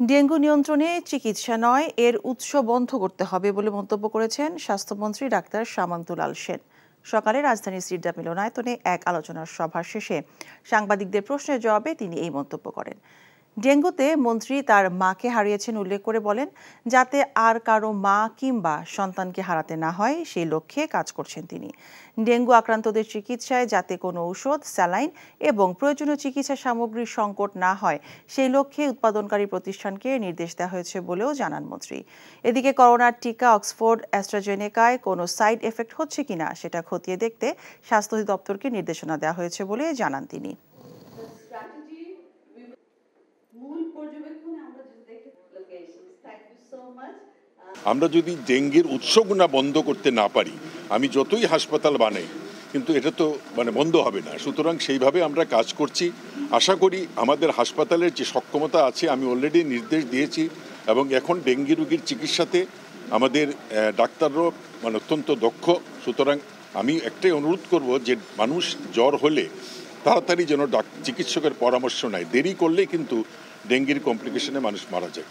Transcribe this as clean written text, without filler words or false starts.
Dengue নিয়ন্ত্রণে চিকিৎসা নয়, এর উৎস বন্ধ করতে হবে বলে মন্তব্য করেছেন স্বাস্থ্যমন্ত্রী ডাক্তার সামান্তুলাল সেন। সকালে রাজধানীর সিরজা মিলনায়তনে এক আলোচনার সভা শেষে সাংবাদিকদের প্রশ্নের জবাবে তিনি এই মন্তব্য করেন। ডেঙ্গুতে মন্ত্রী তার মাকে হারিয়েছেন উল্লেখ করে বলেন, যাতে আর কারো মা কিংবা সন্তানকে হারাতে না হয় সেই লক্ষ্যে কাজ করছেন তিনি। ডেঙ্গু আক্রান্তদের চিকিৎসায় যাতে কোনো ঔষধ, স্যালাইন এবং প্রয়োজনীয় চিকিৎসা সামগ্রীর সংকট না হয় সেই লক্ষ্যে উৎপাদনকারী প্রতিষ্ঠানকে নির্দেশ দেওয়া হয়েছে বলেও জানান মন্ত্রী। এদিকে করোনার টিকা অক্সফোর্ড অ্যাস্ট্রাজেনেকায় কোনো সাইড এফেক্ট হচ্ছে কিনা সেটা খতিয়ে দেখতে স্বাস্থ্য অধিদপ্তরকে নির্দেশনা দেওয়া হয়েছে বলে জানান তিনি। আমরা যদি ডেঙ্গির উৎসগুনা বন্ধ করতে না পারি, আমি যতই হাসপাতাল বানাই কিন্তু এটা তো বন্ধ হবে না। সুতরাং সেইভাবে আমরা কাজ করছি। আশা করি আমাদের হাসপাতালের যে সক্ষমতা আছে, আমি অলরেডি নির্দেশ দিয়েছি, এবং এখন ডেঙ্গি রোগীর চিকিৎসাতে আমাদের ডাক্তাররাও অত্যন্ত দক্ষ। সুতরাং আমি একটাই অনুরোধ করব যে মানুষ জ্বর হলে তাড়াতাড়ি যেন চিকিৎসকের পরামর্শ নেয়। দেরি করলে কিন্তু ডেঙ্গির কমপ্লিকেশনে মানুষ মারা যায়।